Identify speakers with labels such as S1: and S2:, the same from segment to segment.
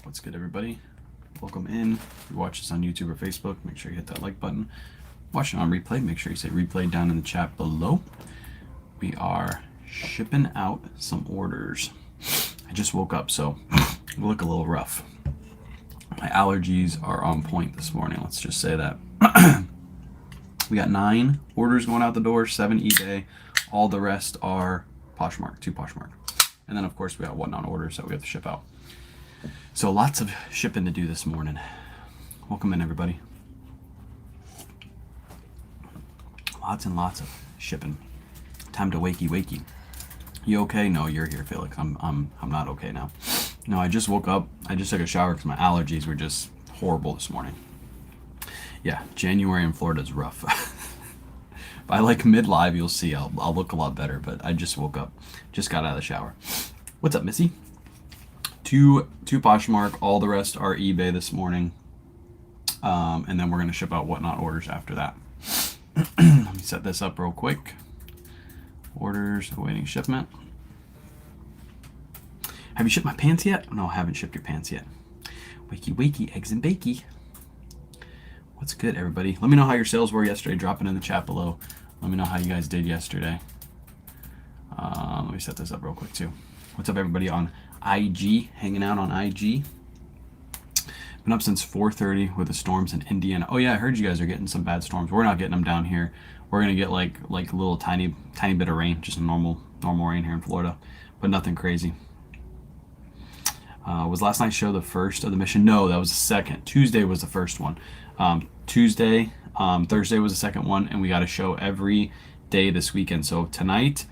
S1: What's good, everybody? Welcome in. If you watch this on YouTube or Facebook, make sure you hit that like button. Watching on replay, make sure you say replay down in the chat below. We are shipping out some orders. I just woke up, so I look a little rough. My allergies are on point this morning, let's just say that. We got 9 orders going out the door, 7 eBay. All the rest are Poshmark, 2 Poshmark. And then, of course, we got Whatnot orders that we have to ship out. So lots of shipping to do this morning. Welcome in, everybody. Lots and lots of shipping. Time to wakey. You okay? No, you're here, Felix. I'm not okay now. No, I just woke up. I just took a shower because my allergies were just horrible this morning. Yeah, January in Florida is rough. By like mid-live, you'll see I'll look a lot better, but I just woke up. Just got out of the shower. What's up, Missy? Two Poshmark, all the rest are eBay this morning. And then we're going to ship out Whatnot orders after that. Let me set this up real quick. Orders, awaiting shipment. Have you shipped my pants yet? No, I haven't shipped your pants yet. Wakey, eggs and bakey. What's good, everybody? Let me know how your sales were yesterday. Drop it in the chat below. Let me know how you guys did yesterday. Let me set this up real quick, too. What's up, everybody on IG, hanging out on IG. Been up since 4:30 with the storms in Indiana. Oh yeah, I heard you guys are getting some bad storms. We're not getting them down here. We're gonna get like a little tiny bit of rain, just a normal rain here in Florida, but nothing crazy. Was last night's show the first of the mission? No, that was the second. Tuesday was the first one. Thursday was the second one, and we got a show every day this weekend. So tonight,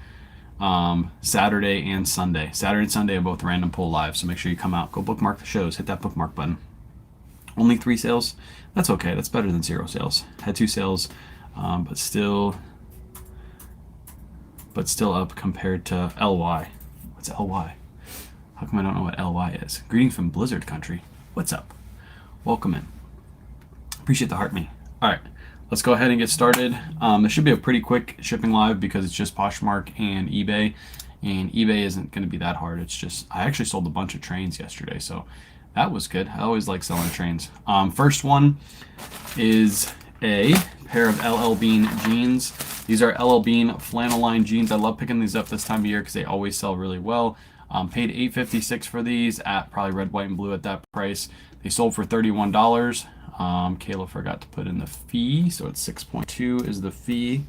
S1: Saturday and Sunday. Saturday and Sunday are both random pull live, so make sure you come out. Go bookmark the shows. Hit that bookmark button. Only 3 sales. That's okay. That's better than 0 sales. Had 2 sales, but still up compared to LY. What's LY? How come I don't know what LY is? Greetings from Blizzard Country. What's up? Welcome in. Appreciate the heart me. All right. Let's go ahead and get started. This should be a pretty quick shipping live because it's just Poshmark and eBay. And eBay isn't going to be that hard. It's just, I actually sold a bunch of trains yesterday, so that was good. I always like selling trains. First one is a pair of LL Bean jeans. These are LL Bean flannel line jeans. I love picking these up this time of year because they always sell really well. Paid $8.56 for these at probably red, white, and blue at that price. They sold for $31. Kayla forgot to put in the fee, so it's 6.2 is the fee.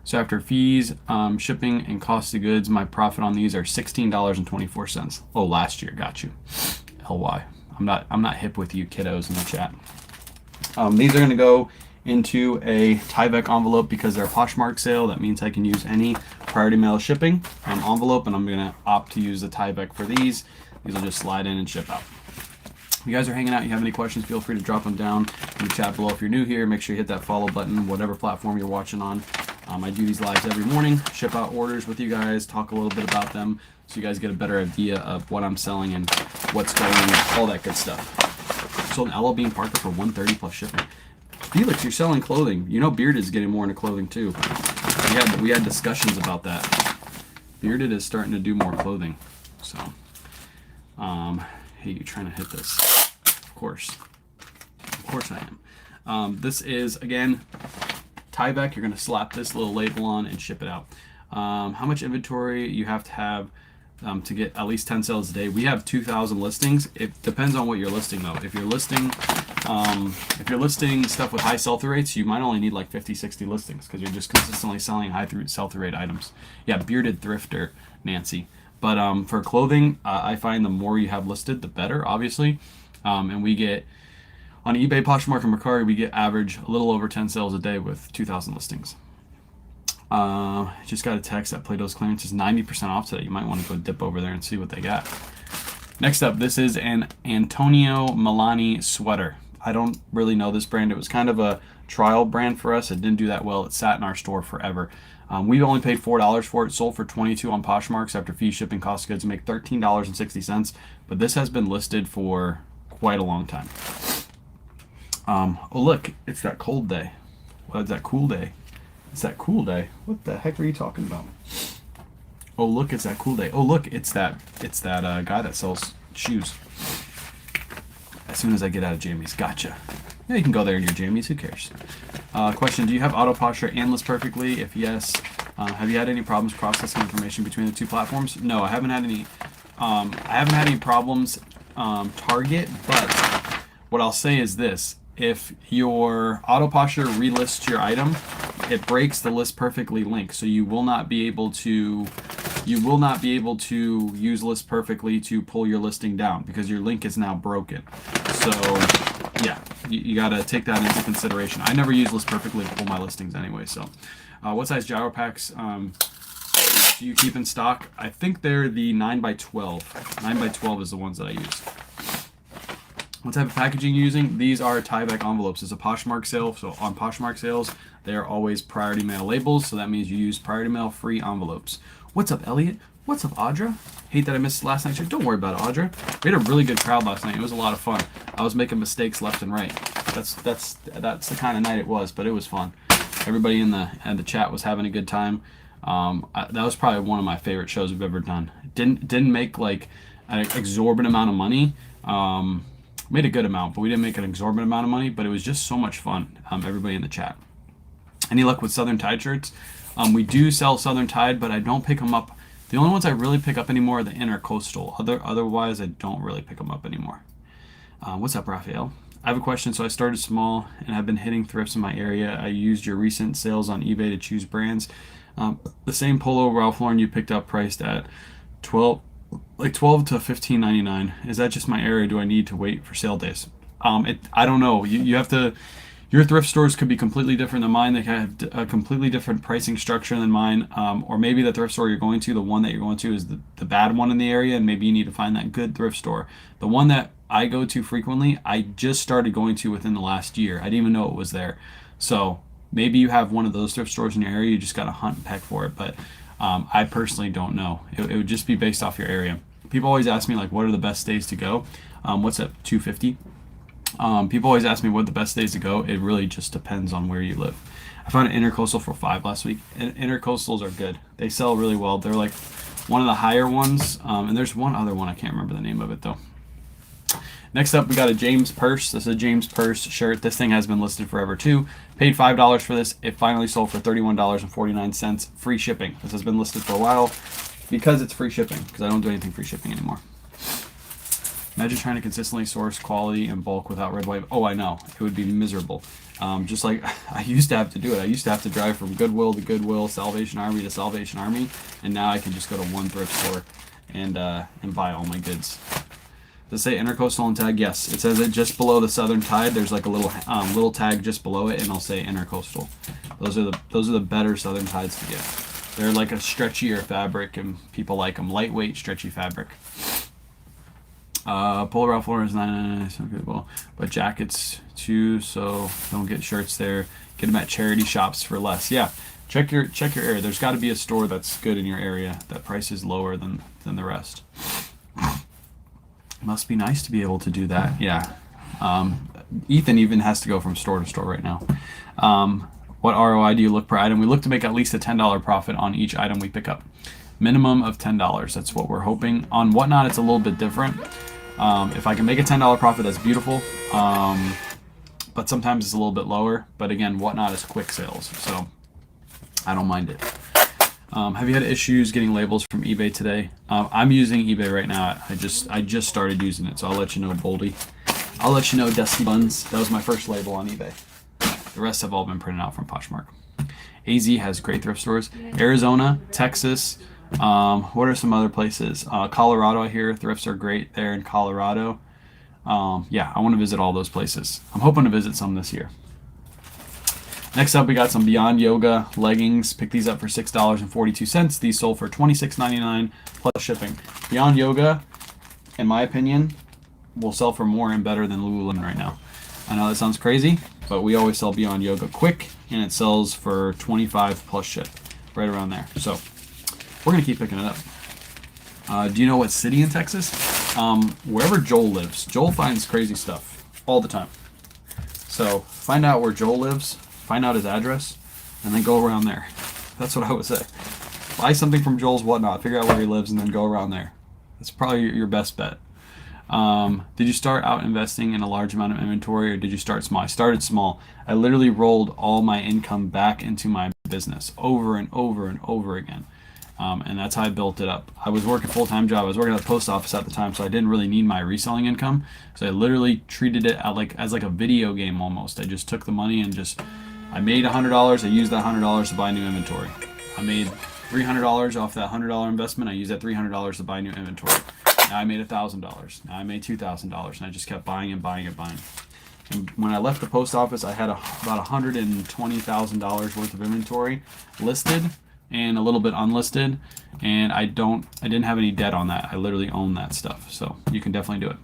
S1: So after fees, shipping and cost of goods, my profit on these are $16.24. Oh, last year, got you. LY. I'm not hip with you kiddos in the chat. These are gonna go into a Tyvek envelope because they're a Poshmark sale. That means I can use any priority mail shipping envelope, and I'm gonna opt to use the Tyvek for these. These will just slide in and ship out. If you guys are hanging out, you have any questions, feel free to drop them down in the chat below. If you're new here, make sure you hit that follow button, whatever platform you're watching on. I do these lives every morning, ship out orders with you guys, talk a little bit about them so you guys get a better idea of what I'm selling and what's going on, all that good stuff. Sold an LL Bean Parker for $130 plus shipping. Felix, you're selling clothing. You know Bearded is getting more into clothing too. We had discussions about that. Bearded is starting to do more clothing. So, hey, you trying to hit this? Of course I am. This is, again, Tyvek. You're going to slap this little label on and ship it out. How much inventory you have to get at least 10 sales a day? We have 2,000 listings. It depends on what you're listing, though. If you're listing stuff with high sell-through rates, you might only need like 50, 60 listings because you're just consistently selling high sell-through rate items. Yeah, Bearded Thrifter, Nancy. But for clothing, I find the more you have listed, the better, obviously. And we get, on eBay, Poshmark, and Mercari, we get average a little over 10 sales a day with 2,000 listings. Just got a text that Plato's clearance is 90% off today. You might want to go dip over there and see what they got. Next up, this is an Antonio Milani sweater. I don't really know this brand. It was kind of a trial brand for us. It didn't do that well. It sat in our store forever. We only paid $4 for it. Sold for $22 on Poshmarks after fee, shipping, cost of goods. Make $13.60. But this has been listed for quite a long time. Oh look, it's that cold day. Well, it's that cool day. It's that cool day. What the heck are you talking about? Oh look, it's that cool day. Oh look, it's that guy that sells shoes. as soon as I get out of Jamie's. Gotcha. Yeah, you can go there in your jammies. Who cares? Question: do you have auto posture and list perfectly? If yes, have you had any problems processing information between the two platforms? No, I haven't had any. I haven't had any problems target, but what I'll say is this: if your auto posture relists your item, it breaks the list perfectly link, so you will not be able to use list perfectly to pull your listing down because your link is now broken. So yeah, you got to take that into consideration. I never use list perfectly to pull my listings anyway. So what size gyro packs do you keep in stock? I think they're the 9x12. 9x12 is the ones that I use. What type of packaging are you using? These are Tyvek envelopes. It's a Poshmark sale, so on Poshmark sales, they are always priority mail labels, so that means you use priority mail free envelopes. What's up, Elliot? What's up, Audra? Hate that I missed last night's show. Don't worry about it, Audra. We had a really good crowd last night. It was a lot of fun. I was making mistakes left and right. That's the kind of night it was, but it was fun. Everybody in the chat was having a good time. That was probably one of my favorite shows we've ever done. Didn't make like an exorbitant amount of money. Made a good amount, but we didn't make an exorbitant amount of money. But it was just so much fun. Everybody in the chat. Any luck with Southern Tide shirts? We do sell Southern Tide, but I don't pick them up. The only ones I really pick up anymore are the Intercoastal. Otherwise, I don't really pick them up anymore. What's up, Raphael? I have a question. So I started small and have been hitting thrifts in my area. I used your recent sales on eBay to choose brands. The same polo Ralph Lauren you picked up priced at $12 to $15.99. Is that just my area? Do I need to wait for sale days? I don't know. You have to. Your thrift stores could be completely different than mine. They have a completely different pricing structure than mine. Or maybe the thrift store you're going to, the one that you're going to is the bad one in the area, and maybe you need to find that good thrift store. The one that I go to frequently, I just started going to within the last year. I didn't even know it was there. So maybe you have one of those thrift stores in your area. You just got to hunt and peck for it. But I personally don't know. It would just be based off your area. People always ask me, like, what are the best days to go? What's at 250? People always ask me what the best days to go. It really just depends on where you live. I found an Intercoastal for $5 last week. Intercoastals are good. They sell really well. They're like one of the higher ones. And there's one other one. I can't remember the name of it though. Next up, we got a James Purse. This is a James Purse shirt. This thing has been listed forever too. Paid $5 for this. It finally sold for $31.49. Free shipping. This has been listed for a while because it's free shipping, because I don't do anything free shipping anymore. Imagine trying to consistently source quality in bulk without red, white. Oh, I know. It would be miserable. Just like I used to have to do it. I used to have to drive from Goodwill to Goodwill, Salvation Army to Salvation Army, and now I can just go to one thrift store and buy all my goods. Does it say Intercoastal on tag? Yes. It says it just below the Southern Tide. There's like a little tag just below it, and it'll say Intercoastal. Those are the better Southern Tides to get. They're like a stretchier fabric, and people like them. Lightweight, stretchy fabric. Polo Ralph Lauren is nice, okay, well, but jackets too, so don't get shirts there. Get them at charity shops for less. Yeah, check your area. There's got to be a store that's good in your area that price is lower than the rest. Must be nice to be able to do that. Yeah. Ethan even has to go from store to store right now. What ROI do you look per item? We look to make at least a $10 profit on each item we pick up. Minimum of $10. That's what we're hoping. On Whatnot, it's a little bit different. If I can make a $10 profit, that's beautiful. But sometimes it's a little bit lower. But again, Whatnot is quick sales, so I don't mind it. Have you had issues getting labels from eBay today? I'm using eBay right now. I just started using it, so I'll let you know, Boldy. I'll let you know, Dusty Buns. That was my first label on eBay. The rest have all been printed out from Poshmark. AZ has great thrift stores. Arizona, Texas. What are some other places? Colorado, I hear thrifts are great there in Colorado. Yeah, I want to visit all those places. I'm hoping to visit some this year. Next up, we got some Beyond Yoga leggings. Picked these up for $6.42. These sold for $26.99 plus shipping. Beyond Yoga, in my opinion, will sell for more and better than Lululemon right now. I know that sounds crazy, but we always sell Beyond Yoga quick, and it sells for $25 plus ship, right around there. So we're gonna keep picking it up. Do you know what city in Texas? Wherever Joel lives. Joel finds crazy stuff all the time. So find out where Joel lives, find out his address, and then go around there. That's what I would say. Buy something from Joel's Whatnot, figure out where he lives, and then go around there. That's probably your best bet. Did you start out investing in a large amount of inventory, or did you start small? I started small. I literally rolled all my income back into my business over and over and over again. And that's how I built it up. I was working full-time job. I was working at the post office at the time, so I didn't really need my reselling income. So I literally treated it as like a video game almost. I just took the money and I made $100. I used that $100 to buy new inventory. I made $300 off that $100 investment. I used that $300 to buy new inventory. Now I made $1,000. Now I made $2,000, and I just kept buying and buying and buying. And when I left the post office, I had about $120,000 worth of inventory listed and a little bit unlisted, and I didn't have any debt on that. I literally own that stuff, so you can definitely do it.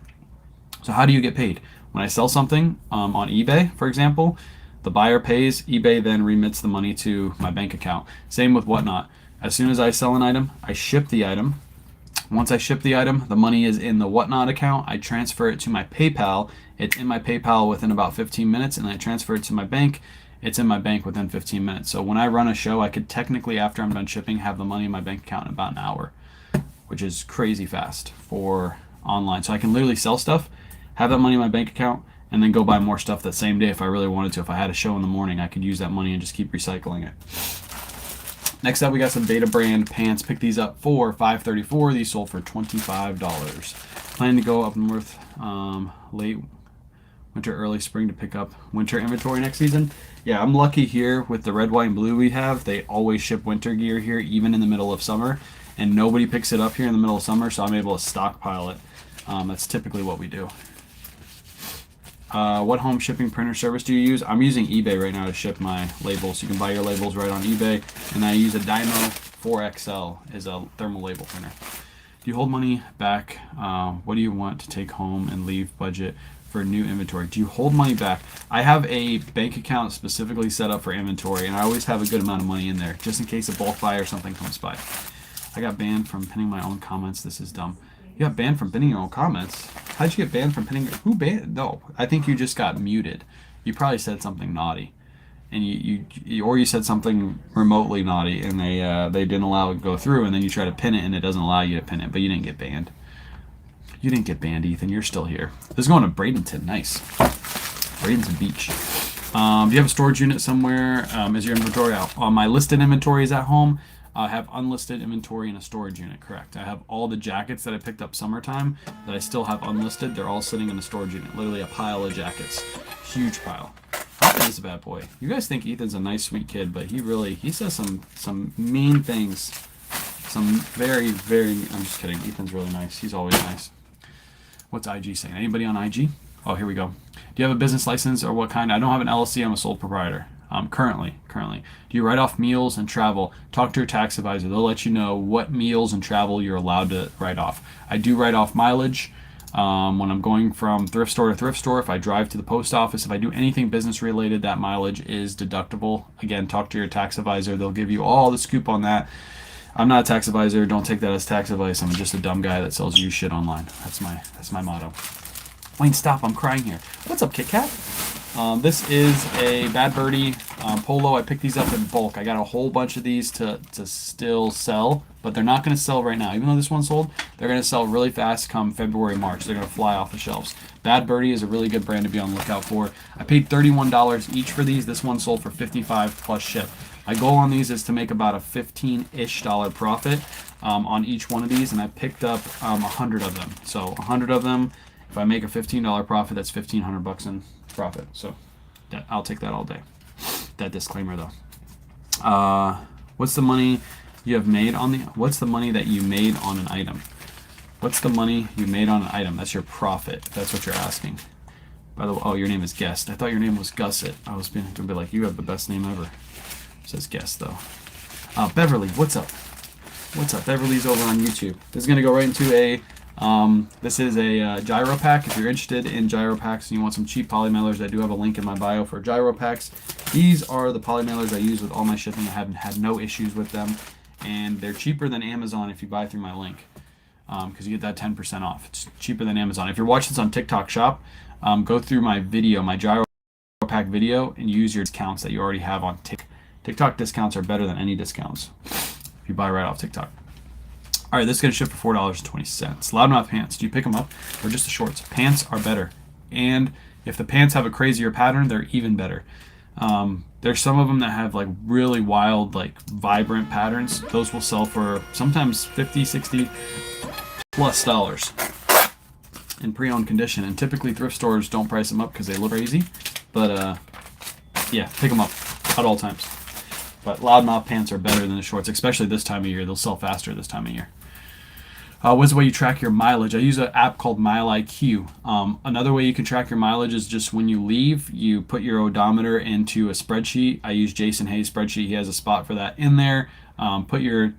S1: So how do you get paid? When I sell something on eBay, for example, the buyer pays, eBay then remits the money to my bank account. Same with Whatnot. As soon as I sell an item, I ship the item. Once I ship the item, the money is in the Whatnot account. I transfer it to my PayPal. It's in my PayPal within about 15 minutes, and I transfer it to my bank. It's in my bank within 15 minutes. So when I run a show, I could technically, after I'm done shipping, have the money in my bank account in about an hour, which is crazy fast for online. So I can literally sell stuff, have that money in my bank account, and then go buy more stuff that same day if I really wanted to. If I had a show in the morning, I could use that money and just keep recycling it. Next up, we got some Beta brand pants. Picked these up for $5.34. These sold for $25. Planning to go up north late winter, early spring to pick up winter inventory next season. Yeah, I'm lucky here with the red, white, and blue we have. They always ship winter gear here, even in the middle of summer, and nobody picks it up here in the middle of summer, so I'm able to stockpile it. That's typically what we do. What home shipping printer service do you use? I'm using eBay right now to ship my labels. You can buy your labels right on eBay, and I use a Dymo 4XL is a thermal label printer. Do you hold money back? What do you want to take home and leave budget for new inventory? Do you hold money back? I have a bank account specifically set up for inventory, and I always have a good amount of money in there just in case a bulk buy or something comes by. I got banned from pinning my own comments. This is dumb. You got banned from pinning your own comments? How'd you get banned from pinning? Who banned? No, I think you just got muted. You probably said something naughty, and you said something remotely naughty, and they didn't allow it to go through, and then you try to pin it, and it doesn't allow you to pin it, but you didn't get banned. You didn't get banned, Ethan. You're still here. This is going to Bradenton. Nice. Bradenton Beach. Do you have a storage unit somewhere? Is your inventory out? My listed inventory is at home. I have unlisted inventory in a storage unit, correct. I have all the jackets that I picked up summertime that I still have unlisted. They're all sitting in the storage unit. Literally a pile of jackets. Huge pile. Ethan is a bad boy. You guys think Ethan's a nice, sweet kid, but he says some mean things. Some very, very, I'm just kidding. Ethan's really nice. He's always nice. What's IG saying? Anybody on IG? Oh, here we go. Do you have a business license or what kind? I don't have an LLC. I'm a sole proprietor. Currently. Do you write off meals and travel? Talk to your tax advisor. They'll let you know what meals and travel you're allowed to write off. I do write off mileage when I'm going from thrift store to thrift store. If I drive to the post office, if I do anything business related, that mileage is deductible. Again, talk to your tax advisor. They'll give you all the scoop on that. I'm not a tax advisor. Don't take that as tax advice. I'm just a dumb guy that sells you shit online. That's my motto. Wayne, stop. I'm crying here. What's up, Kit Kat? This is a Bad Birdie polo. I picked these up in bulk. I got a whole bunch of these to still sell, but they're not going to sell right now. Even though this one sold, they're going to sell really fast come February, March. They're going to fly off the shelves. Bad Birdie is a really good brand to be on the lookout for. I paid $31 each for these. This one sold for $55 plus ship. My goal on these is to make about a $15-ish profit on each one of these, and I picked up 100 of them. So 100 of them, if I make a $15 profit, that's $1,500 in profit. So I'll take that all day. That disclaimer though. What's the money you have made on the? What's the money that you made on an item? What's the money you made on an item? That's your profit. That's what you're asking. By the way, oh, your name is Guest. I thought your name was Gusset. I was going to be like, you have the best name ever. It says Guest though. Beverly, what's up? What's up? Beverly's over on YouTube. This is going to go right into a. This is a gyro pack. If you're interested in gyro packs and you want some cheap poly mailers, I do have a link in my bio for gyro packs. These are the poly mailers I use with all my shipping. I haven't had no issues with them, and they're cheaper than Amazon if you buy through my link, because you get that 10% off. It's cheaper than Amazon. If you're watching this on TikTok Shop, go through my video, my gyro pack video, and use your discounts that you already have on TikTok. TikTok discounts are better than any discounts if you buy right off TikTok. All right, this is going to ship for $4.20. Loudmouth pants. Do you pick them up or just the shorts? Pants are better. And if the pants have a crazier pattern, they're even better. There's some of them that have like really wild, like vibrant patterns. Those will sell for sometimes 50, 60 plus dollars in pre-owned condition. And typically thrift stores don't price them up because they look crazy. But yeah, pick them up at all times. But loudmouth pants are better than the shorts, especially this time of year. They'll sell faster this time of year. What's the way you track your mileage? I use an app called MileIQ. Another way you can track your mileage is just when you leave, you put your odometer into a spreadsheet. I use Jason Hayes' spreadsheet. He has a spot for that in there. Put your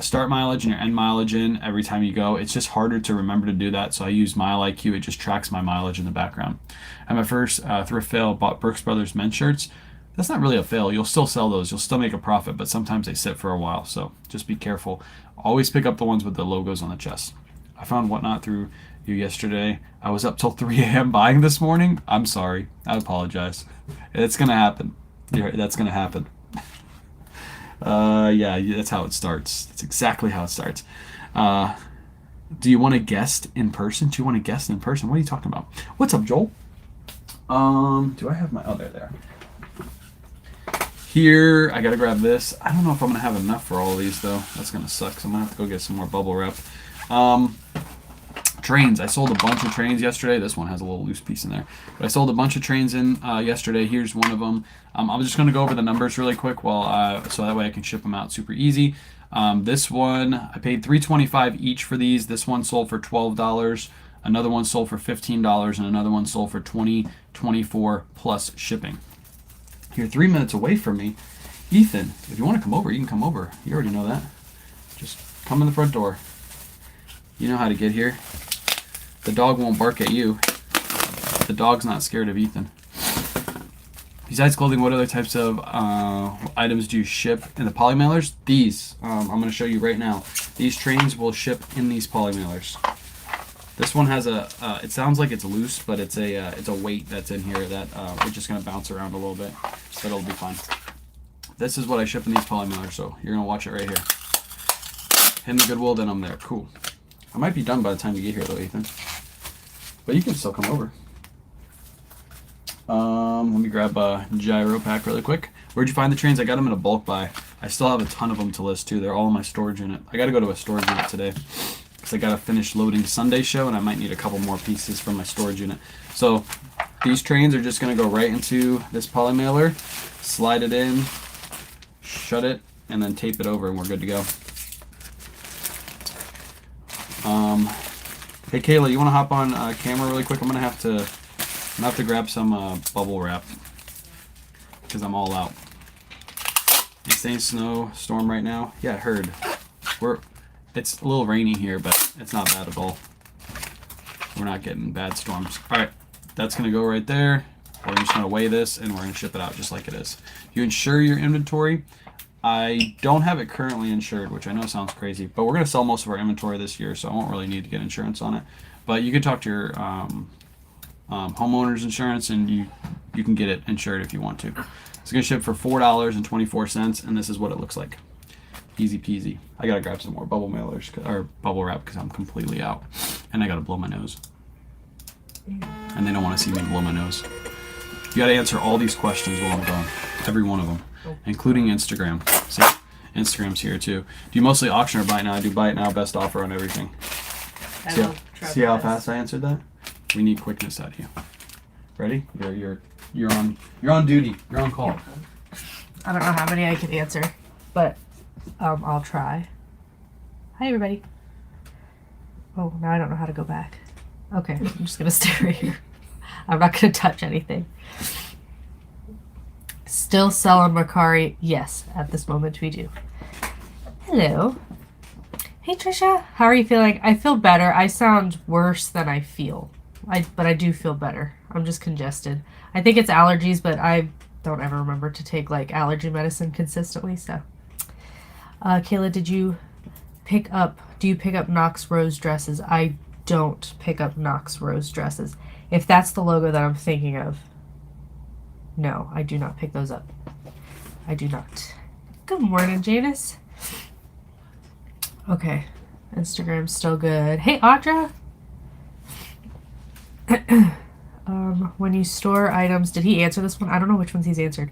S1: start mileage and your end mileage in every time you go. It's just harder to remember to do that, so I use MileIQ. It just tracks my mileage in the background. At my first thrift fail, bought Brooks Brothers men's shirts. That's not really a fail. You'll still sell those. You'll still make a profit, but sometimes they sit for a while, so just be careful. Always pick up the ones with the logos on the chest. I found Whatnot through you yesterday. I was up till 3 a.m. buying this morning. I'm sorry. I apologize. It's going to happen. That's going to happen. Yeah, that's how it starts. That's exactly how it starts. Do you want a guest in person? Do you want a guest in person? What are you talking about? What's up, Joel? Do I have my other there? Here, I gotta grab this. I don't know if I'm gonna have enough for all of these though. That's gonna suck, so I'm gonna have to go get some more bubble wrap. Trains. I sold a bunch of trains yesterday. This one has a little loose piece in there. But I sold a bunch of trains in yesterday. Here's one of them. I'm just gonna go over the numbers really quick while so that way I can ship them out super easy. This one, I paid $3.25 each for these. This one sold for $12. Another one sold for $15, and another one sold for $20.24 plus shipping. You're 3 minutes away from me. Ethan, if you want to come over, you can come over. You already know that. Just come in the front door. You know how to get here. The dog won't bark at you. The dog's not scared of Ethan. Besides clothing, what other types of items do you ship in the poly mailers? These. I'm going to show you right now. These trains will ship in these poly mailers. This one has a, it sounds like it's loose, but it's a weight that's in here that we're just going to bounce around a little bit, but it'll be fine. This is what I ship in these poly mailers, so you're going to watch it right here. Hit the Goodwill, then I'm there. Cool. I might be done by the time you get here, though, Ethan. But you can still come over. Let me grab a gyro pack really quick. Where'd you find the trains? I got them in a bulk buy. I still have a ton of them to list, too. They're all in my storage unit. I got to go to a storage unit today, because I got to finish loading Sunday show, and I might need a couple more pieces from my storage unit. So these trains are just going to go right into this poly mailer, slide it in, shut it, and then tape it over, and we're good to go. Hey Kayla, you want to hop on camera really quick? I'm gonna have to grab some bubble wrap because I'm all out. It's a snowstorm right now. Yeah, I heard. It's a little rainy here, but it's not bad at all. We're not getting bad storms. All right, that's gonna go right there. We're just gonna weigh this and we're gonna ship it out just like it is. You insure your inventory. I don't have it currently insured, which I know sounds crazy, but we're gonna sell most of our inventory this year, so I won't really need to get insurance on it. But you can talk to your homeowner's insurance, and you can get it insured if you want to. It's gonna ship for $4.24, and this is what it looks like. Easy peasy. I gotta grab some more bubble mailers or bubble wrap because I'm completely out, and I gotta blow my nose. And they don't want to see me blow my nose. You gotta answer all these questions while I'm gone, every one of them, including Instagram. See, Instagram's here too. Do you mostly auction or buy it now? I do buy it now. Best offer on everything. See how fast I answered that? We need quickness out of you. Ready? You're on duty. You're on call.
S2: I don't know how many I can answer, but I'll try. Hi, everybody. Oh, now I don't know how to go back. Okay, I'm just gonna stay right here. I'm not gonna touch anything. Still sell on Mercari? Yes, at this moment we do. Hello. Hey Trisha, how are you feeling? I feel better. I sound worse than I feel. But I do feel better. I'm just congested. I think it's allergies, but I don't ever remember to take like allergy medicine consistently, so. Kayla, do you pick up Knox Rose dresses? I don't pick up Knox Rose dresses. If that's the logo that I'm thinking of, no, I do not pick those up. I do not. Good morning, Janice. Okay, Instagram's still good. Hey, Audra. When you store items, did he answer this one? I don't know which ones he's answered.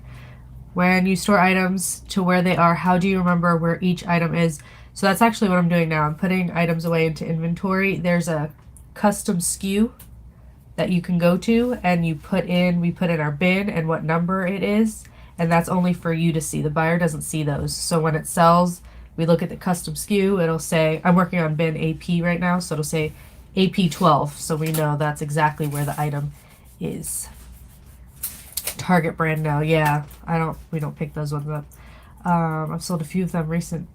S2: When you store items to where they are, how do you remember where each item is? So that's actually what I'm doing now. I'm putting items away into inventory. There's a custom SKU that you can go to, and we put in our bin and what number it is, and that's only for you to see. The buyer doesn't see those. So when it sells, we look at the custom SKU. It'll say, I'm working on bin AP right now, so it'll say AP 12, so we know that's exactly where the item is. Target brand, no, yeah, we don't pick those ones up. I've sold a few of them recent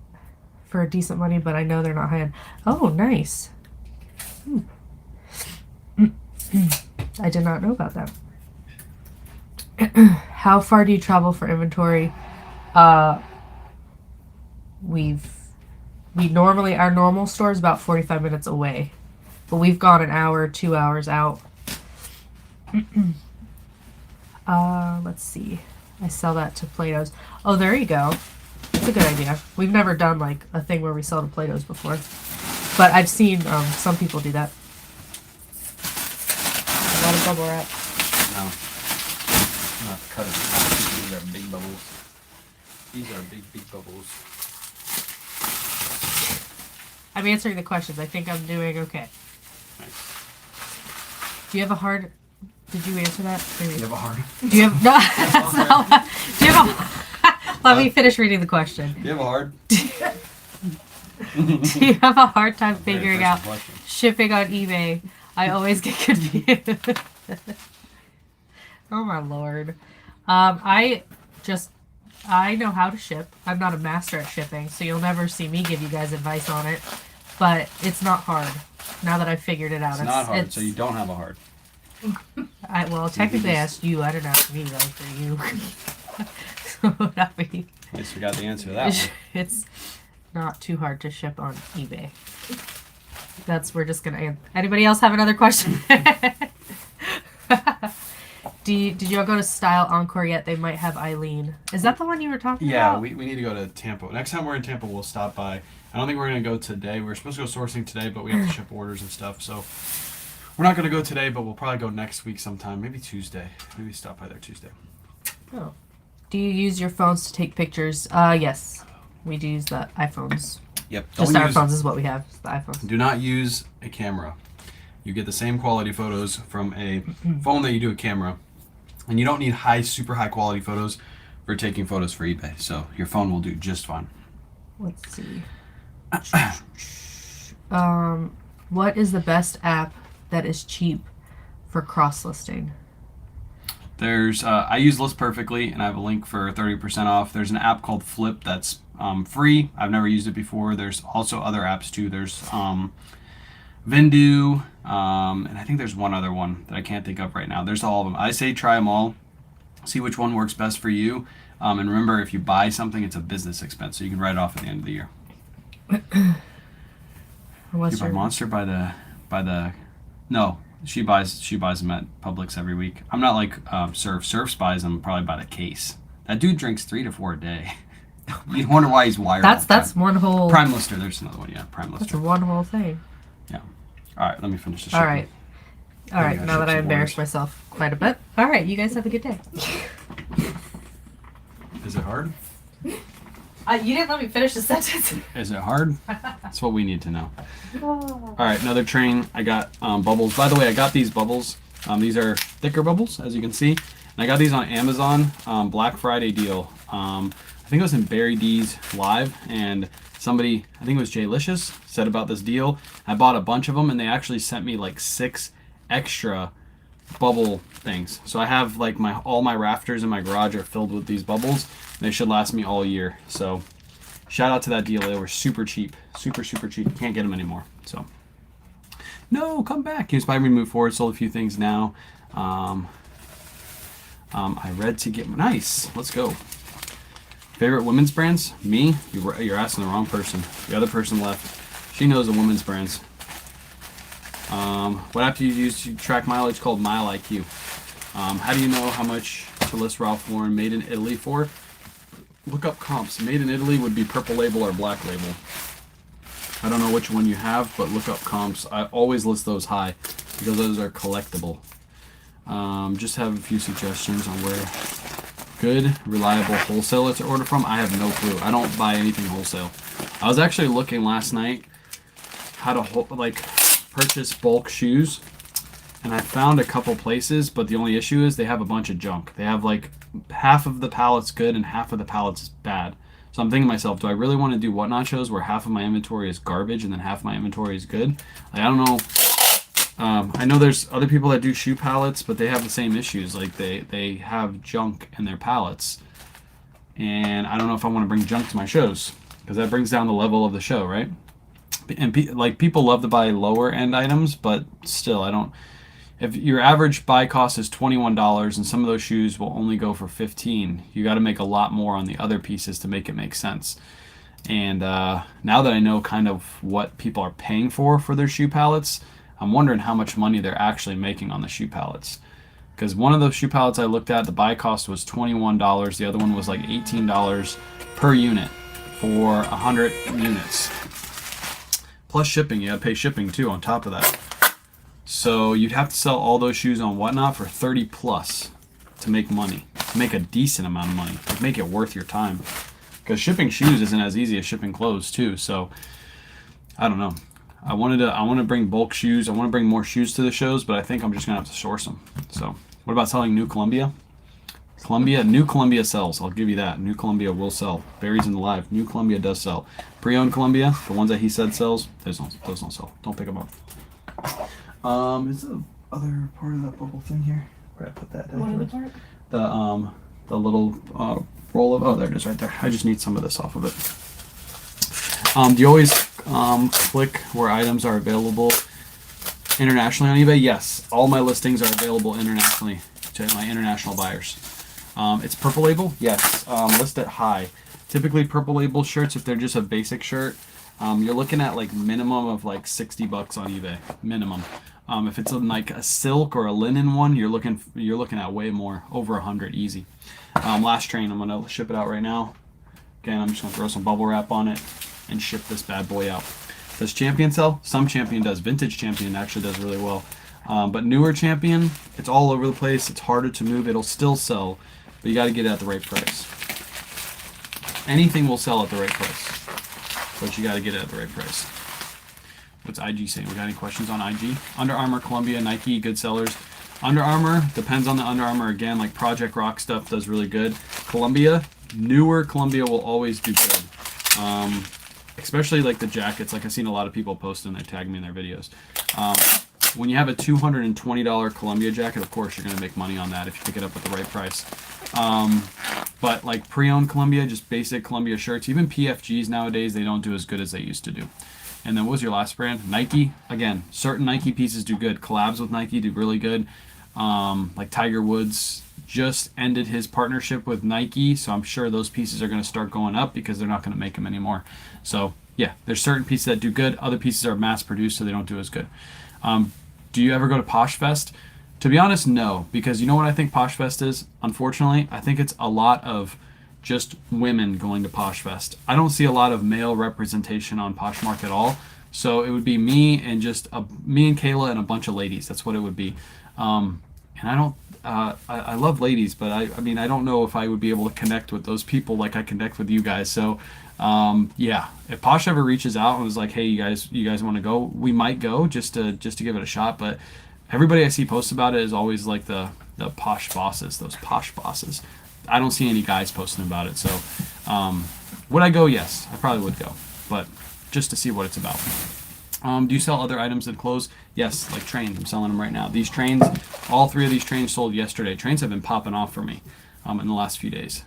S2: for a decent money, but I know they're not high end. Oh, nice. I did not know about that. How far do you travel for inventory? We normally, our normal store is about 45 minutes away, but we've gone an hour, 2 hours out. Let's see. I sell that to Play-Dohs. Oh, there you go. That's a good idea. We've never done like a thing where we sell to Play-Dohs before, but I've seen some people do that. A lot of bubble wrap.
S1: No. I'm not cut it in half. These are big bubbles. These are big bubbles.
S2: I'm answering the questions. I think I'm doing okay.
S1: Nice.
S2: Do you have a hard... Did you answer that?
S1: Do you have a hard?
S2: Do you have... No, that's not what... Do you have a... Let me finish reading the question.
S1: Do you have a hard?
S2: Do you have a hard time figuring out shipping on eBay? I always get confused. Oh my lord. I know how to ship. I'm not a master at shipping, so you'll never see me give you guys advice on it. But it's not hard. Now that I've figured it out.
S1: It's not hard, so you don't have a hard.
S2: Well, technically I asked you. I didn't ask me, though, for you. So, not me.
S1: At least we got the answer to that one.
S2: It's not too hard to ship on eBay. We're just gonna... Anybody else have another question? Did you all go to Style Encore yet? They might have Eileen. Is that the one you were talking about?
S1: Yeah, we need to go to Tampa. Next time we're in Tampa, we'll stop by. I don't think we're going to go today. We were supposed to go sourcing today, but we have to ship orders and stuff. So we're not going to go today, but we'll probably go next week sometime. Maybe Tuesday. Maybe stop by there Tuesday.
S2: Oh. Do you use your phones to take pictures? Yes. We do use the iPhones.
S1: Yep.
S2: Just our phones is what we have. The iPhones.
S1: Do not use a camera. You get the same quality photos from a phone that you do a camera. And you don't need super high quality photos for taking photos for eBay. So your phone will do just fine.
S2: Let's see. What is the best app that is cheap for cross-listing?
S1: There's I use List Perfectly, and I have a link for 30% off. There's an app called Flip that's free. I've never used it before. There's also other apps too. There's Vindu, and I think there's one other one that I can't think of right now. There's all of them. I say try them all. See which one works best for you. And remember, if you buy something, it's a business expense, so you can write it off at the end of the year. You buy Monster by the no. She buys them at Publix every week. I'm not like Surf. Surf buys them probably by the case. That dude drinks 3 to 4 a day. You wonder why he's wired.
S2: That's one whole
S1: Prime Lister. There's another one. Yeah, Prime Lister.
S2: That's one whole thing.
S1: Yeah. All right. Let me finish this.
S2: All right. Now that I embarrassed myself quite a bit. All right. You guys have a good day.
S1: Is it hard?
S2: You didn't let me finish the sentence.
S1: Is it hard? That's what we need to know. All right, another train. I got bubbles. By the way, I got these bubbles. These are thicker bubbles, as you can see. And I got these on Amazon, Black Friday deal. I think it was in Barry D's Live, and somebody, I think it was Jay Licious, said about this deal. I bought a bunch of them, and they actually sent me like 6 extra bubble things. So I have like all my rafters in my garage are filled with these bubbles. They should last me all year. So shout out to that deal. They were super cheap. Super cheap. You can't get them anymore. So no, come back. You inspired me to move forward. Sold a few things now. I read to get nice. Let's go. Favorite women's brands? Me? You're asking the wrong person. The other person left. She knows the women's brands. What app do you use to track mileage? Called Mile IQ. How do you know how much to list Ralph Lauren Made in Italy for? Look up comps. Made in Italy would be Purple Label or Black Label. I don't know which one you have, but look up comps. I always list those high because those are collectible. Just have a few suggestions on where good, reliable wholesaler to order from. I have no clue. I don't buy anything wholesale. I was actually looking last night how to purchase bulk shoes, and I found a couple places, but the only issue is they have a bunch of junk. They have like half of the pallets good and half of the pallets bad. So I'm thinking to myself, do I really want to do Whatnot shows where half of my inventory is garbage and then half of my inventory is good? Like, I don't know. I know there's other people that do shoe pallets, but they have the same issues. Like they have junk in their pallets, and I don't know if I want to bring junk to my shows because that brings down the level of the show, right? And people love to buy lower end items, but still, I don't. If your average buy cost is $21 and some of those shoes will only go for $15, you got to make a lot more on the other pieces to make it make sense. And now that I know kind of what people are paying for their shoe pallets, I'm wondering how much money they're actually making on the shoe pallets. Because one of those shoe pallets I looked at, the buy cost was $21. The other one was like $18 per unit for 100 units. Plus shipping, you got to pay shipping too on top of that. So you'd have to sell all those shoes on Whatnot for 30 plus to make money, to make a decent amount of money, to make it worth your time. Because shipping shoes isn't as easy as shipping clothes too. So I don't know. I want to bring bulk shoes. I want to bring more shoes to the shows, but I think I'm just gonna have to source them. So what about selling New Columbia? New Columbia sells. I'll give you that. New Columbia will sell. Barry's in the live. New Columbia does sell. Pre-owned Columbia, the ones that he said sells, those don't sell. Don't pick them up. Is the other part of that bubble thing here? Where I put that down?
S2: What other part?
S1: The little roll of. Oh, there it is, right there. I just need some of this off of it. Do you always click where items are available internationally on eBay? Yes, all my listings are available internationally to my international buyers. It's Purple Label. Yes, list it high. Typically, Purple Label shirts, if they're just a basic shirt, you're looking at like minimum of like $60 on eBay, minimum. If it's like a silk or a linen one, you're looking at way more, over 100 easy. Last train, I'm gonna ship it out right now. Again, I'm just gonna throw some bubble wrap on it and ship this bad boy out. Does Champion sell? Some Champion does. Vintage Champion actually does really well. But newer Champion, it's all over the place. It's harder to move. It'll still sell, but you got to get it at the right price. Anything will sell at the right price, but you got to get it at the right price. What's IG saying? We got any questions on IG? Under Armour, Columbia, Nike, good sellers. Under Armour, depends on the Under Armour. Again, like Project Rock stuff does really good. Columbia, newer Columbia will always do good. Especially like the jackets. Like I've seen a lot of people post and they tag me in their videos. When you have a $220 Columbia jacket, of course you're going to make money on that if you pick it up at the right price. But like pre-owned Columbia, just basic Columbia shirts, even PFGs nowadays, they don't do as good as they used to do. And then what was your last brand? Nike. Again, certain Nike pieces do good. Collabs with Nike do really good. Like Tiger Woods just ended his partnership with Nike, so I'm sure those pieces are going to start going up because they're not going to make them anymore. So yeah, there's certain pieces that do good. Other pieces are mass produced, so they don't do as good. Do you ever go to Posh Fest? To be honest, no, because you know what I think Posh Fest is? Unfortunately, I think it's a lot of just women going to Posh Fest. I don't see a lot of male representation on Poshmark at all. So it would be me and me and Kayla and a bunch of ladies. That's what it would be. And I don't. I love ladies, but I mean I don't know if I would be able to connect with those people like I connect with you guys. So yeah, if Posh ever reaches out and was like, hey, you guys want to go? We might go just to give it a shot. But everybody I see post about it is always like the posh bosses, those posh bosses. I don't see any guys posting about it. So would I go? Yes, I probably would go, but just to see what it's about. Do you sell other items than clothes? Yes, like trains. I'm selling them right now. These trains, all 3 of these trains sold yesterday. Trains have been popping off for me in the last few days.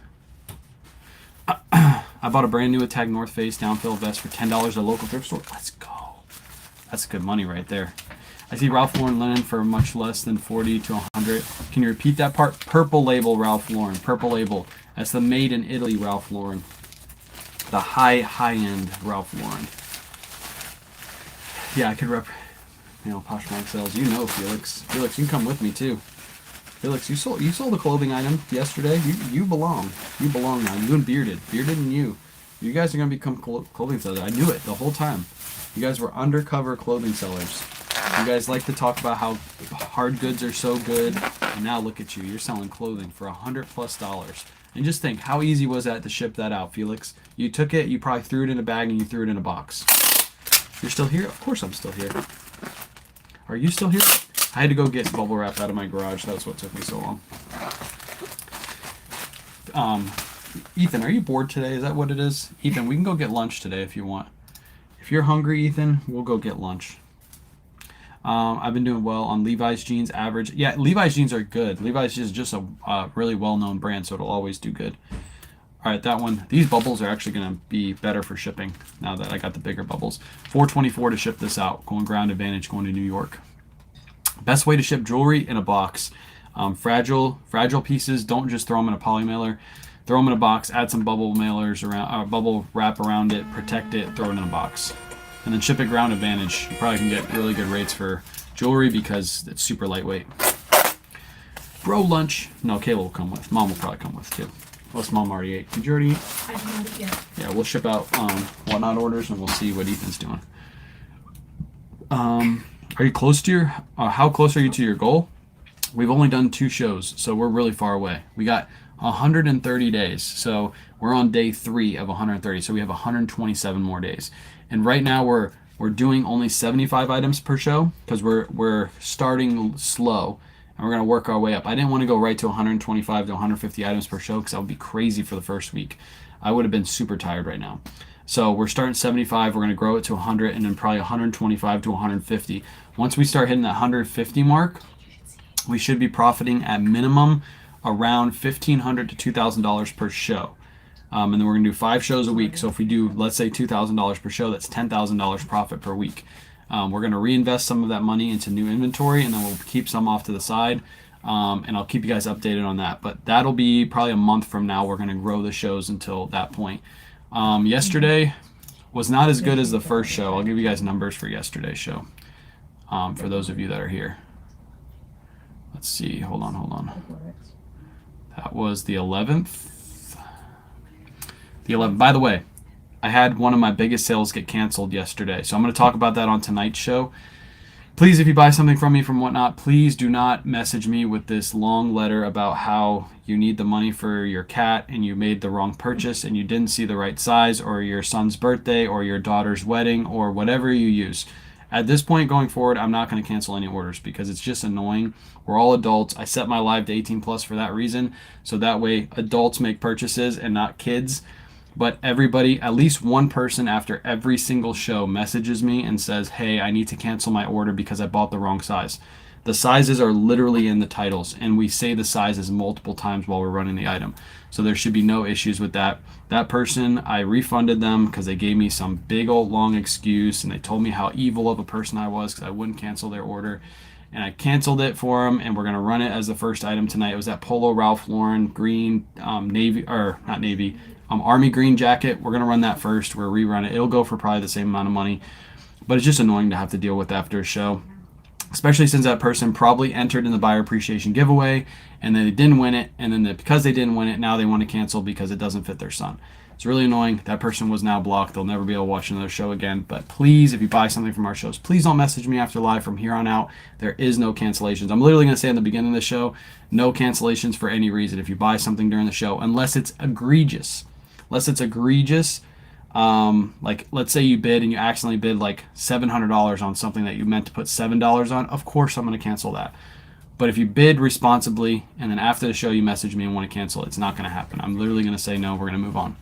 S1: I bought a brand new Attack North Face downfill vest for $10 at a local thrift store. Let's go. That's good money right there. I see Ralph Lauren linen for much less than 40 to 100. Can you repeat that part? Purple Label Ralph Lauren. Purple Label. That's the made in Italy Ralph Lauren. The high-end Ralph Lauren. Yeah, I could Poshmark sales. You know, Felix. Felix, you can come with me too. Felix, you sold a clothing item yesterday. You belong. You now. You and Bearded and you. You guys are gonna become clothing sellers. I knew it the whole time. You guys were undercover clothing sellers. You guys like to talk about how hard goods are so good, and now look at you. You're selling clothing for $100+. And just think, how easy was that to ship that out, Felix? You took it, you probably threw it in a bag, and you threw it in a box. You're still here? Of course I'm still here. Are you still here? I had to go get bubble wrap out of my garage. That's what took me so long. Ethan, are you bored today? Is that what it is? Ethan, we can go get lunch today if you want. If you're hungry, Ethan, we'll go get lunch. I've been doing well on Levi's jeans average. Yeah, Levi's jeans are good. Levi's is just a really well-known brand, so it'll always do good. All right, that one. These bubbles are actually going to be better for shipping now that I got the bigger bubbles. $4.24 to ship this out. Going Ground Advantage, going to New York. Best way to ship jewelry in a box. Fragile pieces, don't just throw them in a poly mailer. Throw them in a box, add some bubble mailers around, bubble wrap around it, protect it, throw it in a box. And then ship it Ground Advantage. You probably can get really good rates for jewelry because it's super lightweight. Bro lunch. No, Kayla will come with. Mom will probably come with too. Unless Mom already ate. Did you already eat?
S3: I haven't eaten yet.
S1: Yeah, we'll ship out whatnot orders and we'll see what Ethan's doing. Are you close to your, how close are you to your goal? We've only done 2 shows, so we're really far away. We got 130 days, so we're on day 3 of 130, so we have 127 more days. And right now we're doing only 75 items per show because we're starting slow and we're going to work our way up. I didn't want to go right to 125 to 150 items per show because that would be crazy for the first week. I would have been super tired right now. So we're starting 75, we're going to grow it to 100 and then probably 125 to 150. Once we start hitting that 150 mark, we should be profiting at minimum around $1,500 to $2,000 per show. And then we're going to do 5 shows a week. So if we do, let's say $2,000 per show, that's $10,000 profit per week. We're going to reinvest some of that money into new inventory, and then we'll keep some off to the side. And I'll keep you guys updated on that. But that'll be probably a month from now. We're going to grow the shows until that point. Yesterday was not as good as the first show. I'll give you guys numbers for yesterday's show for those of you that are here. Let's see. Hold on. That was the 11th. The 11th. By the way, I had one of my biggest sales get canceled yesterday. So I'm going to talk about that on tonight's show. Please, if you buy something from me from Whatnot, please do not message me with this long letter about how you need the money for your cat and you made the wrong purchase and you didn't see the right size, or your son's birthday or your daughter's wedding or whatever you use. At this point going forward, I'm not going to cancel any orders because it's just annoying. We're all adults. I set my live to 18 plus for that reason. So that way adults make purchases and not kids. But everybody, at least one person after every single show messages me and says, hey, I need to cancel my order because I bought the wrong size. The sizes are literally in the titles, and we say the sizes multiple times while we're running the item. So there should be no issues with that. That person, I refunded them because they gave me some big old long excuse, and they told me how evil of a person I was because I wouldn't cancel their order. And I canceled it for them, and we're going to run it as the first item tonight. It was that Polo Ralph Lauren green Army green jacket. We're going to run that first. We're rerun it. It'll go for probably the same amount of money, but it's just annoying to have to deal with after a show, especially since that person probably entered in the buyer appreciation giveaway and then they didn't win it, and then because they didn't win it, now they want to cancel because it doesn't fit their son. It's really annoying. That person was now blocked. They'll never be able to watch another show again. But please, if you buy something from our shows, please don't message me after live. From here on out, there is no cancellations. I'm literally going to say in the beginning of the show, no cancellations for any reason if you buy something during the show, unless it's egregious. Like, let's say you bid and you accidentally bid like $700 on something that you meant to put $7 on. Of course, I'm going to cancel that. But if you bid responsibly and then after the show you message me and want to cancel, it's not going to happen. I'm literally going to say no. We're going to move on.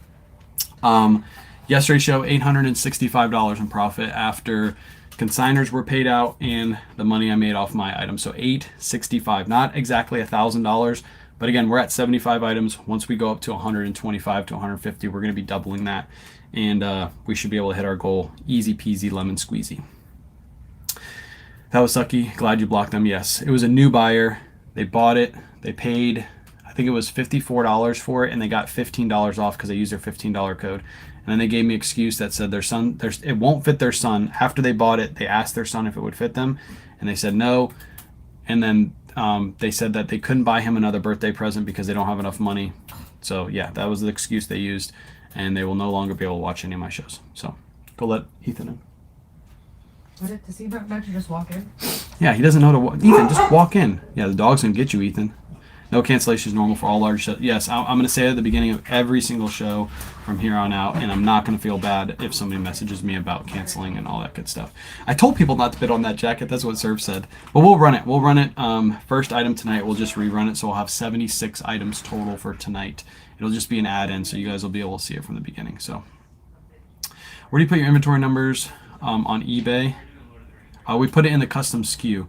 S1: Yesterday's show, $865 in profit after consigners were paid out and the money I made off my item. So $865, not exactly $1,000. But again, we're at 75 items. Once we go up to 125 to 150, we're going to be doubling that. And we should be able to hit our goal. Easy peasy, lemon squeezy. That was sucky. Glad you blocked them. Yes, it was a new buyer. They bought it. They paid, I think it was $54 for it, and they got $15 off because they used their $15 code. And then they gave me an excuse that said it won't fit their son. After they bought it, they asked their son if it would fit them, and they said no. And then they said that they couldn't buy him another birthday present because they don't have enough money. So yeah, that was the excuse they used, and they will no longer be able to watch any of my shows. So go let Ethan in.
S2: Does he not know to just walk in?
S1: Yeah, he doesn't know to walk. Ethan, just walk in. Yeah, the dog's going to get you, Ethan. No cancellation is normal for all large shows. Yes, I'm going to say it at the beginning of every single show from here on out, and I'm not going to feel bad if somebody messages me about canceling and all that good stuff. I told people not to bid on that jacket. That's what Serve said. But we'll run it. We'll run it. First item tonight, we'll just rerun it, so we'll have 76 items total for tonight. It'll just be an add-in, so you guys will be able to see it from the beginning. So, where do you put your inventory numbers on eBay? We put it in the custom SKU. You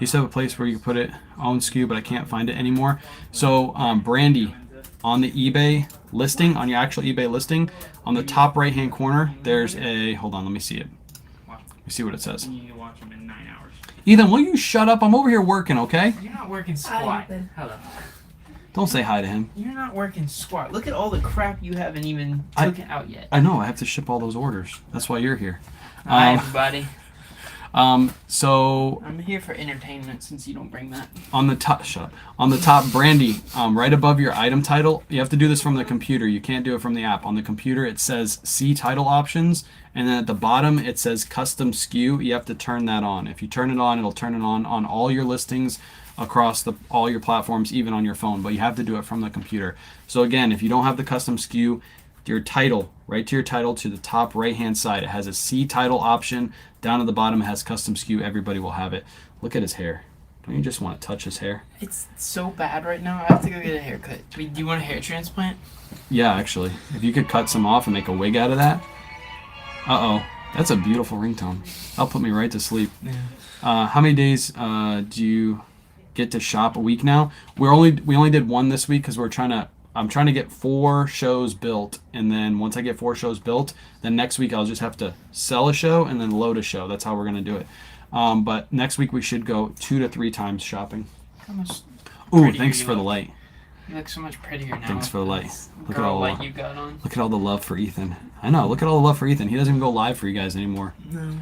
S1: used to have a place where you could put it on SKU, but I can't find it anymore. So, Brandy, on the eBay listing, on your actual eBay listing, on the top right-hand corner, there's a. Hold on, let me see it. Let me see what it says.
S3: You need to watch them in 9 hours.
S1: Ethan, will you shut up? I'm over here working, okay?
S3: You're not working squat.
S2: Ethan.
S3: Hello.
S1: Don't say hi to him.
S3: You're not working squat. Look at all the crap you haven't even taken out yet.
S1: I know, I have to ship all those orders. That's why you're here.
S3: Hi, everybody.
S1: So
S3: I'm here for entertainment since you don't bring that.
S1: on the top, shut up. On the top, Brandy, right above your item title, you have to do this from the computer. You can't do it from the app. On the computer, it says See Title Options, and then at the bottom, it says Custom SKU. You have to turn that on. If you turn it on, it'll turn it on all your listings across all your platforms, even on your phone. But you have to do it from the computer. So again, if you don't have the custom SKU, your title, right to your title, to the top right-hand side, it has a See Title option. Down at the bottom, it has custom SKU. Everybody will have it. Look at his hair. Don't you just want to touch his hair?
S3: It's so bad right now. I have to go get a haircut. Do you want a hair transplant?
S1: Yeah, actually. If you could cut some off and make a wig out of that. Uh-oh. That's a beautiful ringtone. That'll put me right to sleep.
S3: Yeah.
S1: How many days do you get to shop a week now? We only did one this week because I'm trying to get 4 shows built, and then once I get 4 shows built, then next week I'll just have to sell a show and then load a show. That's how we're going to do it. But next week we should go 2 to 3 times shopping.
S3: How much
S1: Ooh,
S3: prettier
S1: thanks
S3: you
S1: for the
S3: look.
S1: light.
S3: You look so much prettier now.
S1: Thanks for the light.
S3: This
S1: Look at
S3: girl
S1: all
S3: light
S1: the
S3: you got on.
S1: look at all the love for Ethan. I know. Look at all the love for Ethan. He doesn't even go live for you guys anymore.
S3: No.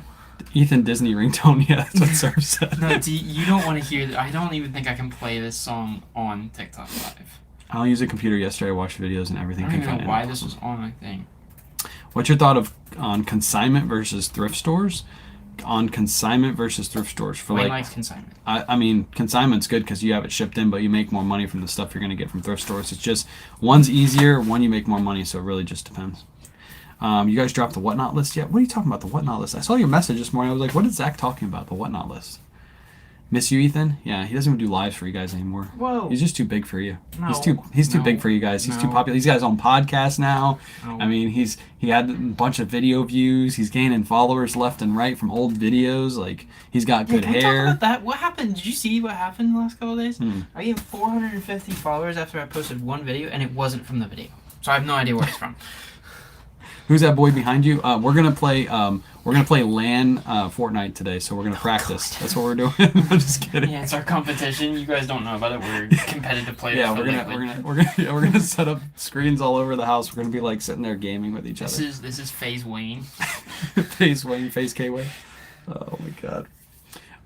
S1: Ethan Disney ringtone. Yeah, that's what Serve said.
S3: No, you don't want to hear that. I don't even think I can play this song on TikTok Live.
S1: I'll use a computer yesterday. I watched videos and everything.
S3: I don't
S1: Couldn't
S3: even know
S1: find
S3: why
S1: it.
S3: this was on my thing.
S1: What's your thought on consignment versus thrift stores? On consignment versus thrift stores for
S3: Wayne likes consignment.
S1: I mean, consignment's good because you have it shipped in, but you make more money from the stuff you're going to get from thrift stores. It's just one's easier, one you make more money, so it really just depends. You guys dropped the whatnot list yet? What are you talking about, the whatnot list? I saw your message this morning. I was like, what is Zach talking about, the whatnot list? Miss you, Ethan? Yeah, he doesn't even do lives for you guys anymore.
S3: Whoa.
S1: He's just too big for you.
S3: No,
S1: he's too
S3: no,
S1: big for you guys. He's too
S3: no.
S1: popular. He's got his own podcast now.
S3: No.
S1: I mean, he had a bunch of video views. He's gaining followers left and right from old videos. Like, he's got good
S3: Can we
S1: hair.
S3: talk about that? What happened? Did you see what happened the last couple of days?
S1: Hmm.
S3: I gained 450 followers after I posted one video, and it wasn't from the video. So I have no idea where it's from.
S1: Who's that boy behind you? We're gonna play LAN Fortnite today, so we're gonna practice. That's what we're doing. I'm just kidding.
S3: Yeah, it's our competition. You guys don't know about it. We're competitive players.
S1: Yeah,
S3: for
S1: we're gonna set up screens all over the house. We're gonna be like sitting there gaming with each
S3: This
S1: other.
S3: is Phase Wayne.
S1: Face Wayne, face K Wayne. Oh my god.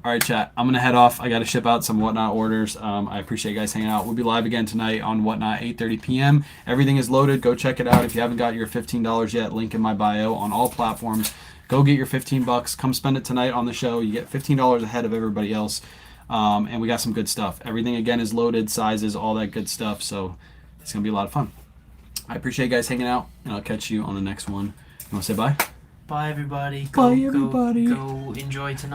S1: All right, chat. I'm gonna head off. I gotta ship out some Whatnot orders. I appreciate you guys hanging out. We'll be live again tonight on Whatnot, 8:30 p.m. Everything is loaded. Go check it out. If you haven't got your $15 yet, link in my bio on all platforms. Go get your $15. Come spend it tonight on the show. You get $15 ahead of everybody else. And we got some good stuff. Everything again is loaded, sizes, all that good stuff. So it's gonna be a lot of fun. I appreciate you guys hanging out, and I'll catch you on the next one. You wanna say bye?
S3: Bye, everybody.
S1: Bye, everybody.
S3: Go enjoy tonight.